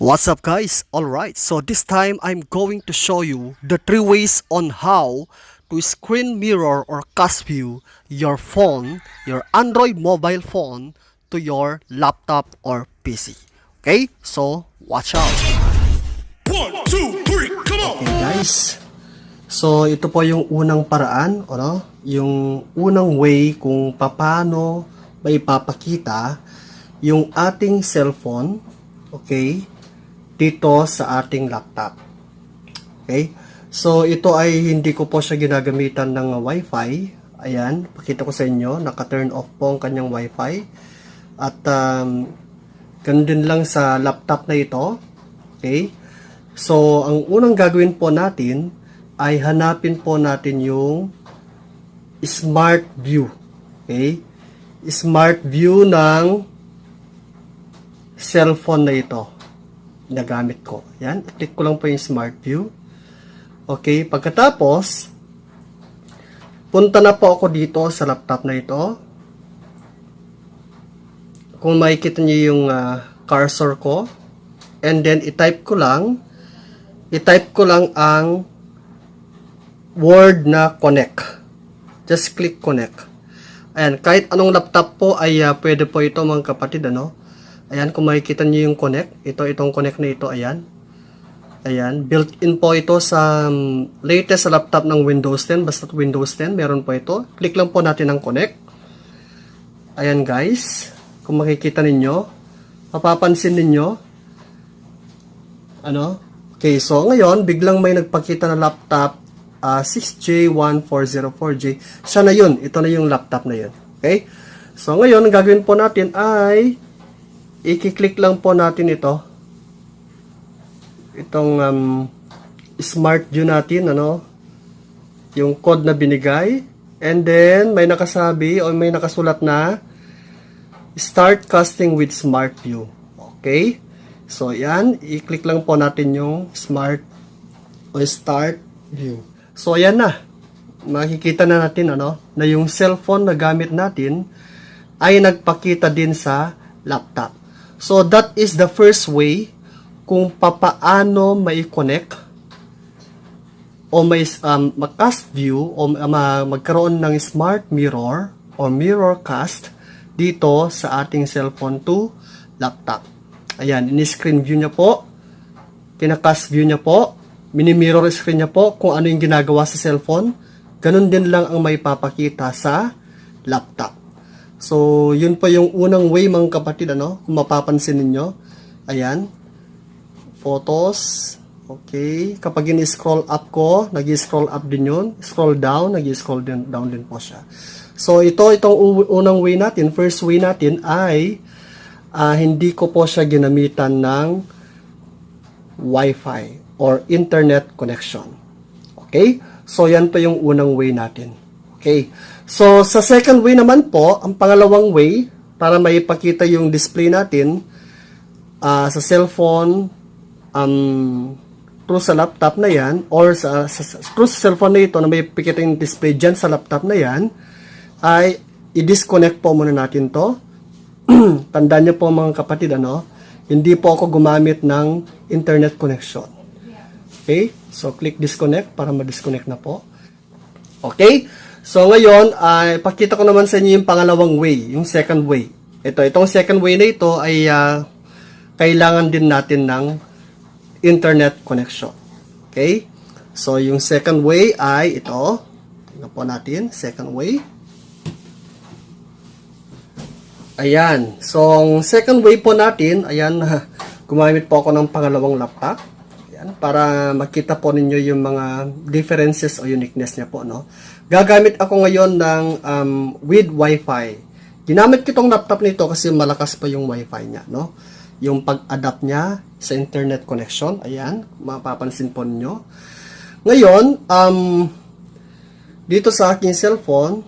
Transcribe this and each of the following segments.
What's up guys? Alright, so this time I'm going to show you the 3 ways on how to screen mirror or cast view your phone, your Android mobile phone to your laptop or PC. Okay, so watch out. 1, 2, 3, come on! Okay guys, so ito po yung unang paraan, yung unang way kung paano may papakita yung ating cellphone, okay, dito sa ating laptop. Okay, so ito ay hindi ko po siya ginagamitan ng wifi. Ayan, pakita ko sa inyo, naka-turn off po ang kanyang wifi. At ganun din lang sa laptop na ito. Okay, so ang unang gagawin po natin ay hanapin po natin yung smart view. Okay, smart view ng cellphone na ito na gamit ko. Yan, click ko lang po yung smart view. Okay, pagkatapos punta na po ako dito sa laptop na ito. Kung makikita niyo yung cursor ko, and then i-type ko lang ang word na connect. Just click connect. Ayan, kahit anong laptop po ay pwede po ito mga kapatid, Ayan, kung makikita niyo yung connect, itong connect na ito, ayan. Ayan, built-in po ito sa latest laptop ng Windows 10, basta Windows 10, meron po ito. Click lang po natin ang connect. Ayan guys, kung makikita ninyo, mapapansin ninyo, okay, so ngayon, biglang may nagpakita na laptop, 6J1404J, siya na yun, ito na yung laptop na yun. Okay, so ngayon, ang gagawin po natin ay, i-click lang po natin itong smart view natin, yung code na binigay, and then may nakasabi o may nakasulat na start casting with smart view. Okay, so yan, i-click lang po natin yung smart o start view. So ayan na, makikita na natin na yung cellphone na gamit natin ay nagpakita din sa laptop. So, that is the first way kung papaano mai-connect o may mag-cast view o magkaroon ng smart mirror o mirror cast dito sa ating cellphone to laptop. Ayan, in-screen view niya po, kina-cast view niya po, mini-mirror screen niya po kung ano yung ginagawa sa cellphone. Ganun din lang ang may papakita sa laptop. So, yun po yung unang way mga kapatid, kung mapapansin ninyo. Ayan. Photos. Okay. Kapag in-scroll up ko, nag-scroll up din yun. Scroll down, nag-scroll down din po siya. So, itong unang way natin, first way natin ay hindi ko po siya ginamitan ng Wi-Fi or internet connection. Okay? So, yan po yung unang way natin. Okay. So, sa second way naman po, ang pangalawang way, para maipakita yung display natin sa cellphone, through sa laptop na yan, or through sa cellphone na ito, na may pakita yung display dyan sa laptop na yan, ay i-disconnect po muna natin to. Tandaan niyo po mga kapatid, hindi po ako gumamit ng internet connection. Okay? So, click disconnect para ma-disconnect na po. Okay? So, ngayon, pakita ko naman sa inyo yung pangalawang way, yung second way. Itong second way na ito ay kailangan din natin ng internet connection. Okay? So, yung second way ay ito. Tingnan po natin, second way. Ayan. So, ang second way po natin, ayan, gumamit po ako ng pangalawang laptop. Para makita po ninyo yung mga differences o uniqueness niya po, Gagamit ako ngayon ng with Wi-Fi. Ginamit ko itong laptop nito kasi malakas pa yung Wi-Fi niya, Yung pag-adapt niya sa internet connection, ayan, mapapansin po ninyo. Ngayon, dito sa aking cellphone,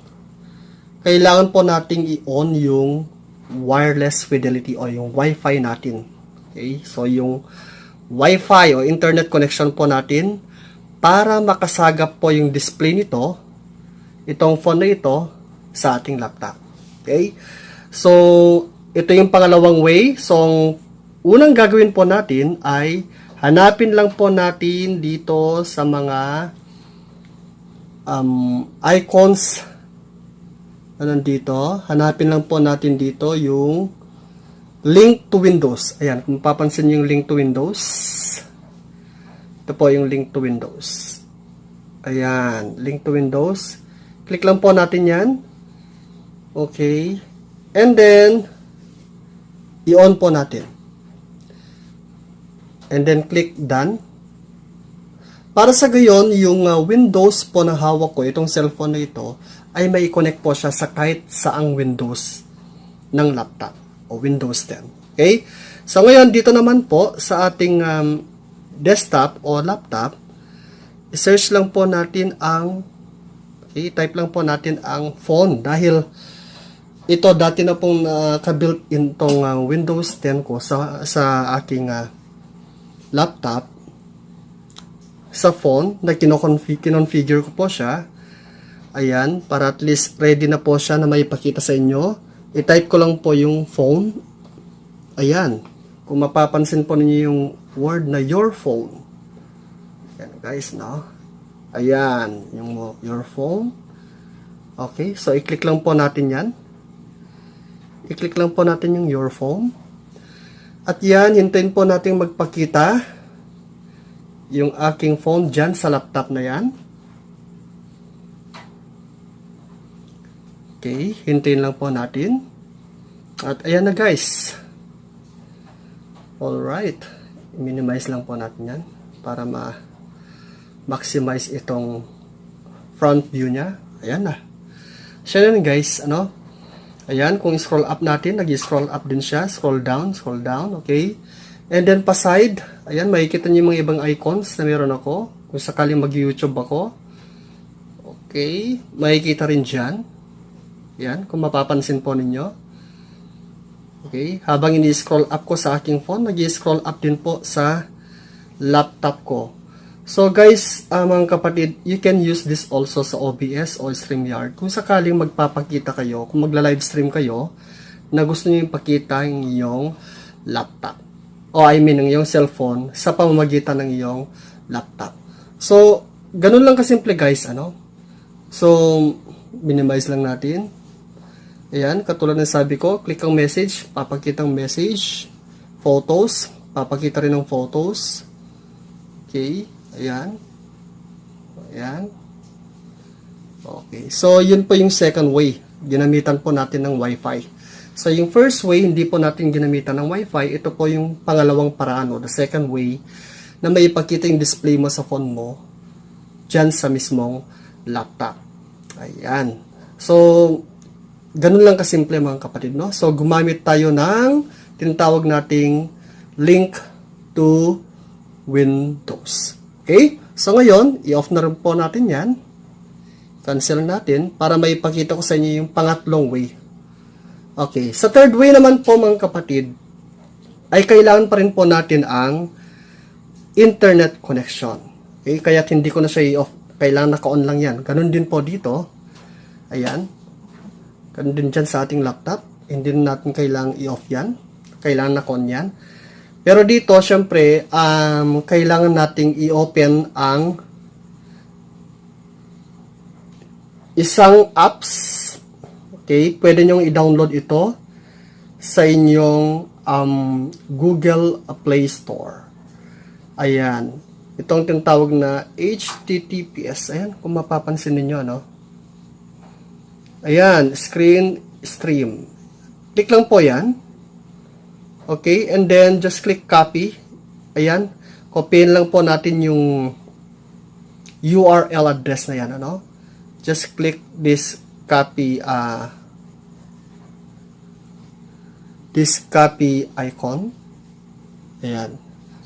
kailangan po nating i-on yung wireless fidelity o yung Wi-Fi natin. Okay? So, yung Wi-Fi o internet connection po natin para makasagap po yung display nito, itong phone na ito, sa ating laptop. Okay? So, ito yung pangalawang way. So, unang gagawin po natin ay hanapin lang po natin dito sa mga icons na nandito. Hanapin lang po natin dito yung link to Windows. Ayan, kung papansin yung link to Windows. Ito po yung link to Windows. Ayan, link to Windows. Click lang po natin yan. Okay. And then, i-on po natin. And then, click done. Para sa gayon, yung Windows po na hawak ko, itong cellphone na ito, ay may connect po siya sa kahit saang Windows ng laptop o Windows 10. Okay? So, ngayon, dito naman po sa ating desktop o laptop, i-search lang po natin ang, okay, type lang po natin ang phone dahil ito dati na pong naka-built in tong Windows 10 ko sa aking laptop sa phone na kinonfigure ko po siya. Ayan, para at least ready na po siya na maipakita sa inyo. I-type ko lang po yung phone. Ayan, kung mapapansin po ninyo yung word na your phone. Ayan guys, no? Ayan, yung your phone. Okay, so i-click lang po natin yan. I-click lang po natin yung your phone. At yan, hintayin po natin magpakita yung aking phone dyan sa laptop na yan. Okay, hintayin lang po natin. At ayan na guys. Alright. Minimize lang po natin yan para ma-maximize itong front view niya. Ayan na. Siya na guys, ano? Ayan, kung scroll up natin, nag-scroll up din siya. Scroll down, okay? And then pa side, ayan, makikita niyo yung mga ibang icons na meron ako. Kung sakaling mag-YouTube ako. Okay, makikita rin dyan. Ayan, kung mapapansin po ninyo. Okay, habang ini-scroll up ko sa aking phone, nag-scroll up din po sa laptop ko. So guys, mga kapatid, you can use this also sa OBS o StreamYard. Kung sakaling magpapakita kayo, kung magla-live stream kayo, na gusto niyo ipakita yung iyong laptop. O I mean, yung iyong cellphone sa pamamagitan ng iyong laptop. So, ganun lang kasimple guys, ano? So, minimize lang natin. Ayan, katulad ng sabi ko, click ang message, papakita ang message. Photos, papakita rin ng photos. Okay. Ayan. Ayan. Okay. So, yun po yung second way. Ginamitan po natin ng Wi-Fi. So, yung first way, hindi po natin ginamitan ng Wi-Fi. Ito po yung pangalawang paraan, the second way, na may ipakita yung display mo sa phone mo dyan sa mismong laptop. Ayan. So, ganun lang kasimple mga kapatid, no? So, gumamit tayo ng tinatawag nating link to Windows. Okay? So, ngayon, i-off na rin po natin yan. Cancel natin para may ipakita ko sa inyo yung pangatlong way. Okay. Sa third way naman po mga kapatid, ay kailangan pa rin po natin ang internet connection. Okay? Kaya hindi ko na siya i-off. Kailangan naka-on lang yan. Ganun din po dito. Ayan. Ganun din dyan sa ating laptop. Hindi natin kailangan i-off yan. Kailangan naka-on yan. Pero dito, syempre, kailangan nating i-open ang isang apps. Okay? Pwede nyong i-download ito sa inyong Google Play Store. Ayan. Itong tinatawag na HTTPS. Ayan, kung mapapansin ninyo, no? Ayan, screen stream. Click lang po yan. Okay, and then just click copy. Ayan, copyin lang po natin yung URL address na yan, ano? Just click this copy icon. Ayan.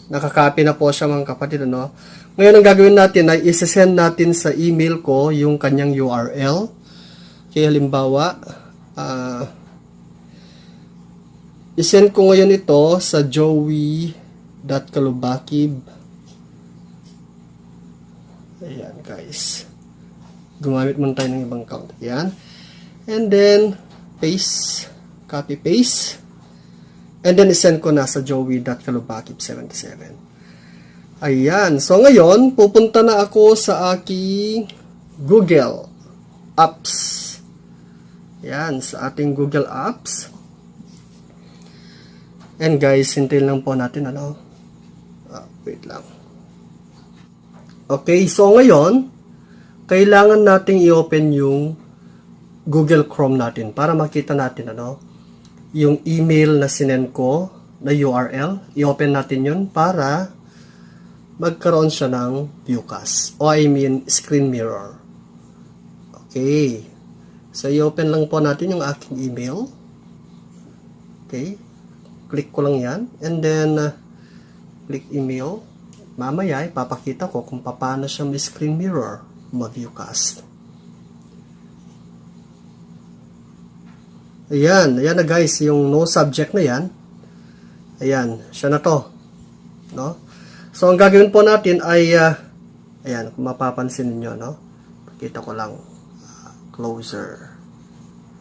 Nakakopy na po siya mga kapatid, ano? Ngayon ang gagawin natin ay isesend natin sa email ko yung kanyang URL. Okay, halimbawa, isend ko ngayon ito sa joey.kalubakib. Ayan guys. Gumamit muna tayo ng ibang account. Ayan. And then, paste. Copy paste. And then, isend ko na sa joey.kalubakib77. Ayan. So, ngayon, pupunta na ako sa aking Google Apps. Ayan, sa ating Google Apps. And guys, hintayin lang po natin, wait lang. Okay, so ngayon, kailangan nating i-open yung Google Chrome natin para makita natin yung email na sinend ko na URL. I-open natin yun para magkaroon siya ng viewcast o screen mirror. Okay. So i-open lang po natin yung aking email. Okay. Click ko lang yan and then click email. Mamaya ipapakita ko kung paano siya may screen mirror mag-viewcast. Ayan na guys, yung no subject na yan. Ayan, siya na to. No? So, ang gagawin po natin ay, ayan, kung mapapansin niyo pakita ko lang, closer.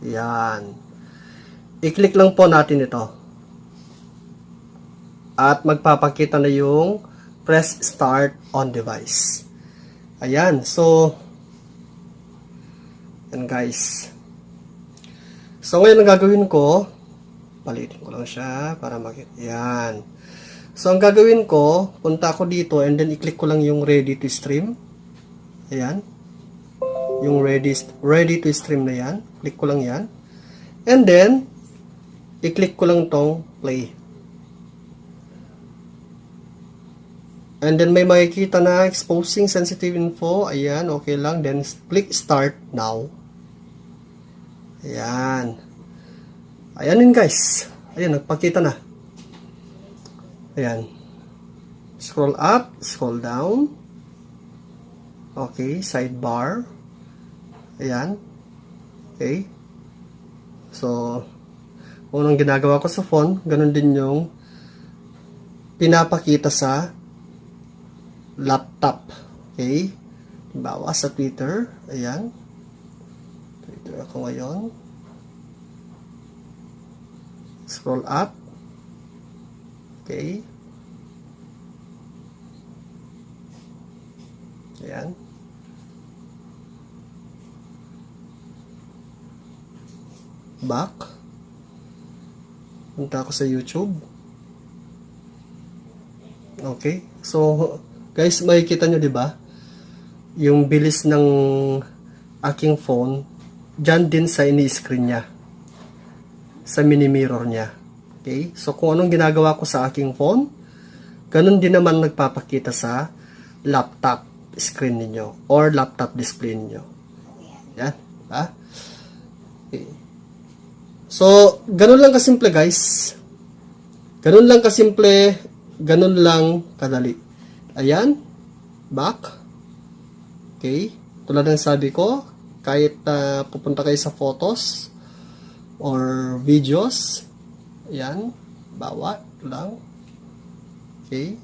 Ayan. I-click lang po natin ito. At magpapakita na yung press start on device. Ayan, so, ayan guys. So, ngayon ang gagawin ko, palitin ko lang siya para makita. Yan. So, ang gagawin ko, punta ako dito and then i-click ko lang yung ready to stream. Ayan. Yung ready to stream na yan. Click ko lang yan. And then, i-click ko lang tong play. And then, may makikita na exposing sensitive info. Ayan, okay lang. Then, click start now. Ayan. Ayan yun guys. Ayan, nagpakita na. Ayan. Scroll up, scroll down. Okay, sidebar. Ayan. Okay. So, unang ginagawa ko sa phone, ganun din yung pinapakita sa laptop. Okay. Bawa sa Twitter. Ayan. Twitter ako ngayon. Scroll up. Okay. Ayan. Back. Punta ako sa YouTube. Okay. So, guys, makikita nyo, di ba? Yung bilis ng aking phone, dyan din sa ini-screen niya. Sa mini mirror niya. Okay? So, kung anong ginagawa ko sa aking phone, ganun din naman nagpapakita sa laptop screen ninyo or laptop display ninyo. Yan. Diba? Okay. So, ganun lang kasimple guys. Ganun lang kasimple, ganun lang kadali. Ayan. Back. Okay. Tulad ng sabi ko, kahit pupunta kayo sa photos or videos, ayan, bawat lang. Okay.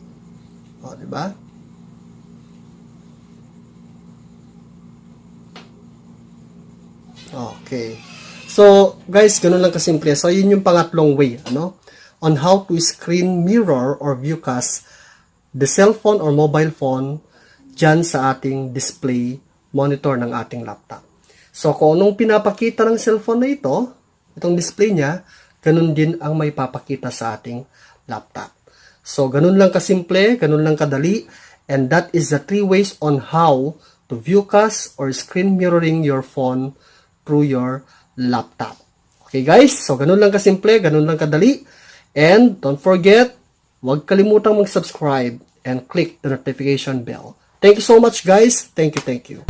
O, diba? Okay. So, guys, ganun lang kasimple. So, yun yung pangatlong way, on how to screen mirror or viewcast the cellphone or mobile phone dyan sa ating display monitor ng ating laptop. So, kung anong pinapakita ng cellphone na ito, itong display niya, ganun din ang may papakita sa ating laptop. So, ganun lang kasimple, ganun lang kadali, and that is the 3 ways on how to viewcast or screen mirroring your phone through your laptop. Okay guys, so ganun lang kasimple, ganun lang kadali, and don't forget, huwag kalimutang mag-subscribe and click the notification bell. Thank you so much guys, thank you.